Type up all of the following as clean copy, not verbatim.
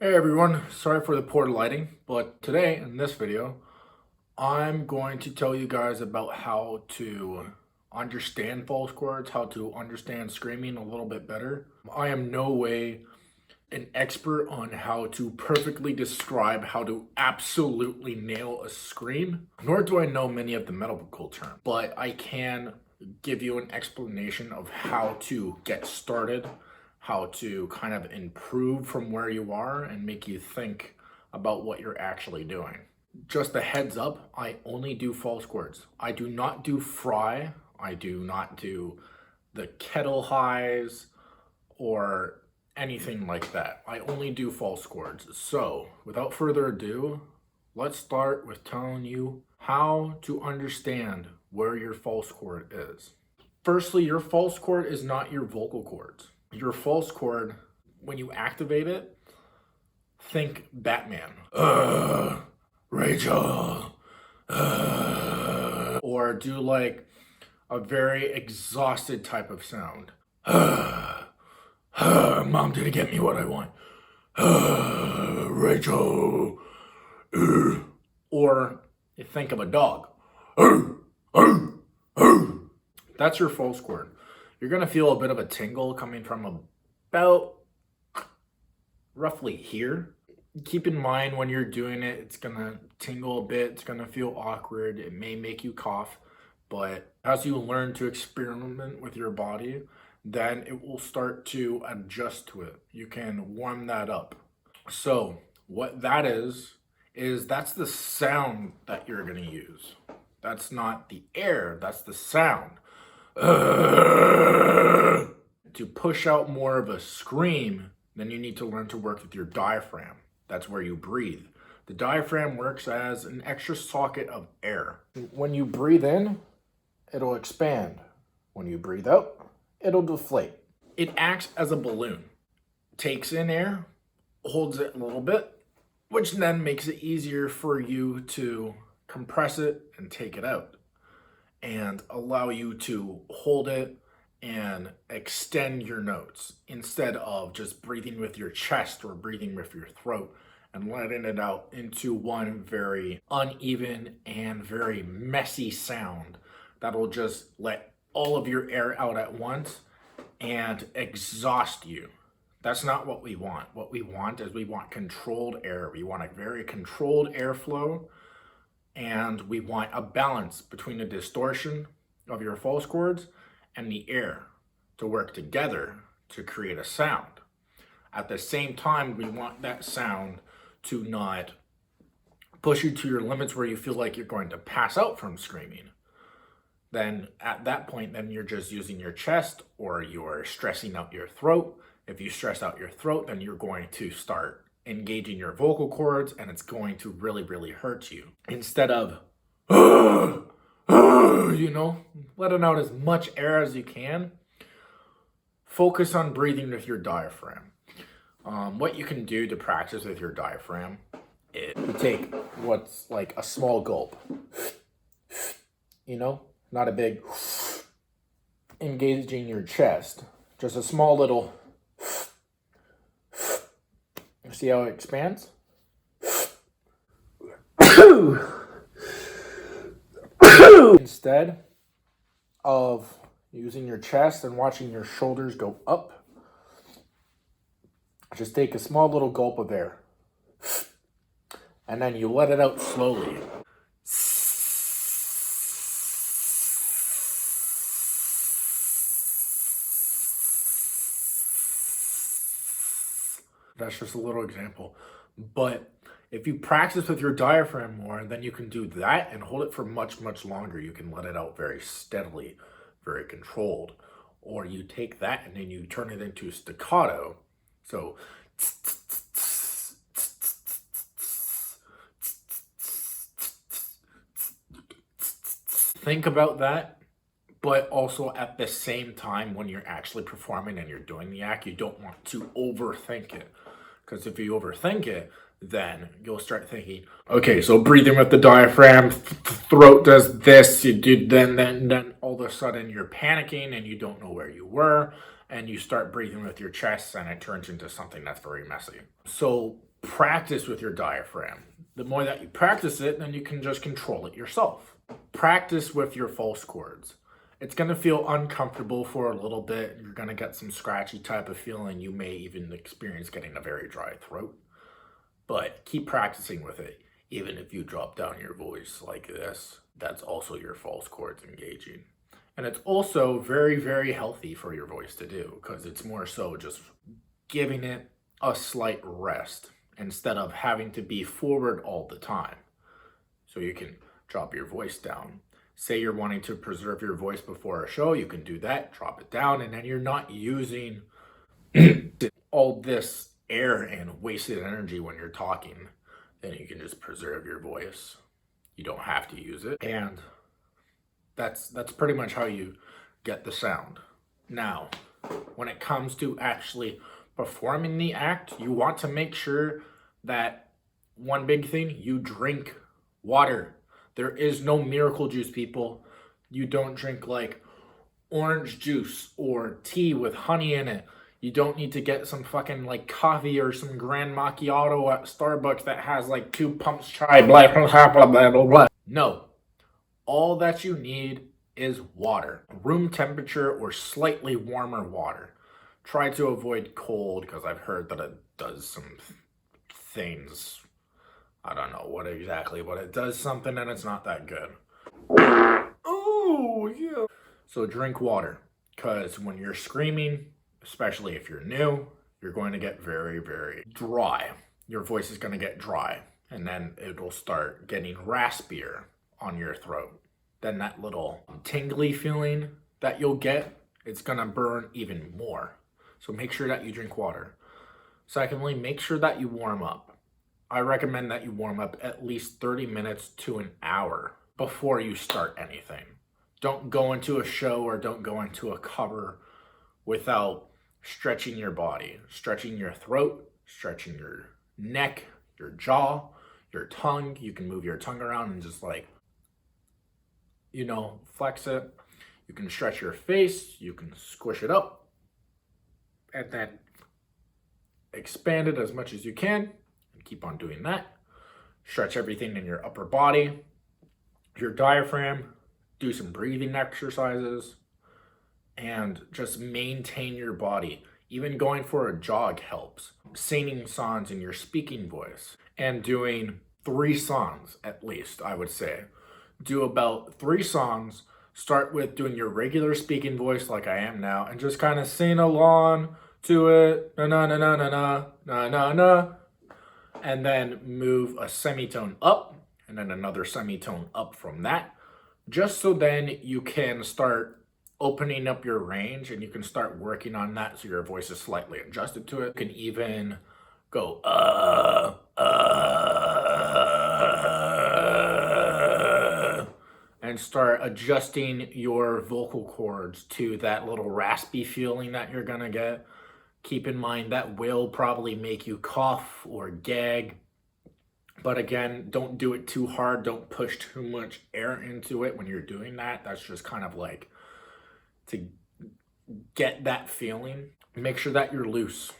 Hey everyone, sorry for the poor lighting, but today in this video, I'm going to tell you guys about how to understand false chords, how to understand screaming a little bit better. I am no way an expert on how to perfectly describe how to absolutely nail a scream, nor do I know many of the medical terms, but I can give you an explanation of how to get started, how to kind of improve from where you are and make you think about what you're actually doing. Just a heads up, I only do false chords. I do not do fry. I do not do the kettle highs or anything like that. I only do false chords. So, without further ado, let's start with telling you how to understand where your false chord is. Firstly, your false chord is not your vocal cords. Your false chord, when you activate it, think Batman. Rachel. Or do like a very exhausted type of sound. Mom didn't get me what I want. Rachel. Or you think of a dog. That's your false chord. You're going to feel a bit of a tingle coming from about roughly here. Keep in mind when you're doing it, it's going to tingle a bit. It's going to feel awkward. It may make you cough. But as you learn to experiment with your body, then it will start to adjust to it. You can warm that up. So what that is that's the sound that you're going to use. That's not the air, that's the sound. To push out more of a scream, then you need to learn to work with your diaphragm. That's where you breathe. The diaphragm works as an extra socket of air. When you breathe in, it'll expand. When you breathe out, it'll deflate. It acts as a balloon. Takes in air, holds it a little bit, which then makes it easier for you to compress it and take it out, and allow you to hold it and extend your notes instead of just breathing with your chest or breathing with your throat and letting it out into one very uneven and very messy sound that'll just let all of your air out at once and exhaust you. That's not what we want. What we want is we want controlled air. We want a very controlled airflow, and we want a balance between the distortion of your false chords and the air to work together to create a sound. At the same time, we want that sound to not push you to your limits where you feel like you're going to pass out from screaming. Then at that point, then you're just using your chest or you're stressing out your throat. If you stress out your throat, then you're going to start engaging your vocal cords and it's going to really, really hurt you. Instead of, letting out as much air as you can, focus on breathing with your diaphragm. What you can do to practice with your diaphragm is you take what's like a small gulp, not a big engaging your chest, just a small little. See how it expands? Instead of using your chest and watching your shoulders go up, just take a small little gulp of air. And then you let it out slowly. That's just a little example. But if you practice with your diaphragm more, then you can do that and hold it for much, much longer. You can let it out very steadily, very controlled. Or you take that and then you turn it into staccato. So think about that. But also at the same time, when you're actually performing and you're doing the act, you don't want to overthink it. Because if you overthink it, then you'll start thinking, okay, so breathing with the diaphragm, throat does this, you did then all of a sudden you're panicking and you don't know where you were. and you start breathing with your chest and it turns into something that's very messy. So practice with your diaphragm. The more that you practice it, then you can just control it yourself. Practice with your false chords. It's going to feel uncomfortable for a little bit. You're going to get some scratchy type of feeling. You may even experience getting a very dry throat. But keep practicing with it. Even if you drop down your voice like this, that's also your false chords engaging. And it's also very, very healthy for your voice to do, because it's more so just giving it a slight rest instead of having to be forward all the time. So you can drop your voice down. Say you're wanting to preserve your voice before a show, you can do that, drop it down, and then you're not using all this air and wasted energy when you're talking. Then you can just preserve your voice. You don't have to use it. And that's pretty much how you get the sound. Now, when it comes to actually performing the act, you want to make sure that one big thing, you drink water. There is no miracle juice, people. You don't drink like orange juice or tea with honey in it. You don't need to get some fucking like coffee or some Grand Macchiato at Starbucks that has like 2 pumps chai, blah, blah, blah, blah, blah, blah. No. All that you need is water. Room temperature or slightly warmer water. Try to avoid cold, because I've heard that it does some things. I don't know what exactly, but it does something and it's not that good. Oh, yeah. So drink water, because when you're screaming, especially if you're new, you're going to get very, very dry. Your voice is going to get dry, and then it'll start getting raspier on your throat. Then that little tingly feeling that you'll get, it's going to burn even more. So make sure that you drink water. Secondly, make sure that you warm up. I recommend that you warm up at least 30 minutes to an hour before you start anything. Don't go into a show or don't go into a cover without stretching your body, stretching your throat, stretching your neck, your jaw, your tongue. You can move your tongue around and just like, flex it. You can stretch your face, you can squish it up, and then expand it as much as you can, and keep on doing that. Stretch everything in your upper body, your diaphragm, do some breathing exercises, and just maintain your body. Even going for a jog helps. Singing songs in your speaking voice, and doing 3 songs at least, I would say. Do about 3 songs. Start with doing your regular speaking voice like I am now, and just kind of sing along to it, na na na na na na na na, and then move a semitone up, and then another semitone up from that, just so then you can start opening up your range and you can start working on that so your voice is slightly adjusted to it. You can even go and start adjusting your vocal cords to that little raspy feeling that you're gonna get. Keep in mind that will probably make you cough or gag. But again, don't do it too hard. Don't push too much air into it when you're doing that. That's just kind of like to get that feeling. Make sure that you're loose.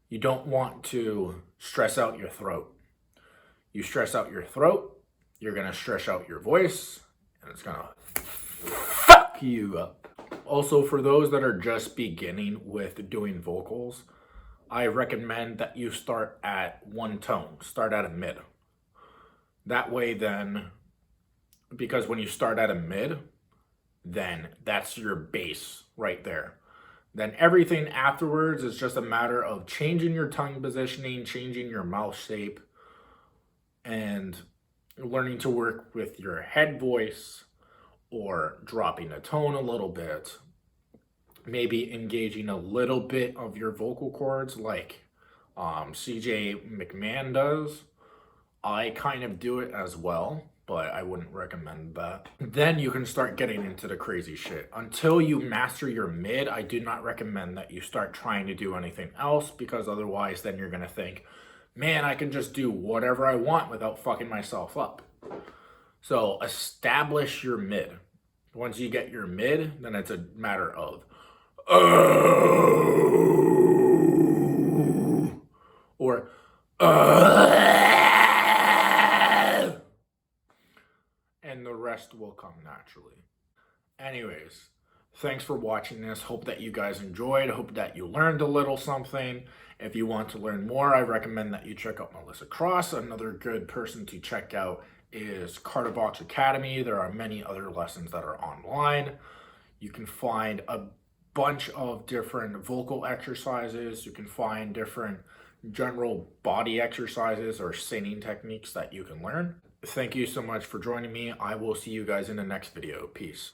You don't want to stress out your throat. You stress out your throat, you're gonna stress out your voice, and it's gonna fuck you up. Also, for those that are just beginning with doing vocals, I recommend that you start at one tone. Start at a mid. That way then, because when you start at a mid, then that's your base right there. Then everything afterwards is just a matter of changing your tongue positioning, changing your mouth shape, and learning to work with your head voice, or dropping a tone a little bit, maybe engaging a little bit of your vocal cords like CJ McMahon does. I kind of do it as well, but I wouldn't recommend that. Then you can start getting into the crazy shit. Until you master your mid, I do not recommend that you start trying to do anything else, because otherwise then you're gonna think, man, I can just do whatever I want without fucking myself up. So establish your mid. Once you get your mid, then it's a matter of or and the rest will come naturally. Anyways, thanks for watching this. Hope that you guys enjoyed. Hope that you learned a little something. If you want to learn more, I recommend that you check out Melissa Cross. Another good person to check out is Kardavox Academy. There are many other lessons that are online. You can find a bunch of different vocal exercises. You can find different general body exercises or singing techniques that you can learn. Thank you so much for joining me. I will see you guys in the next video. Peace.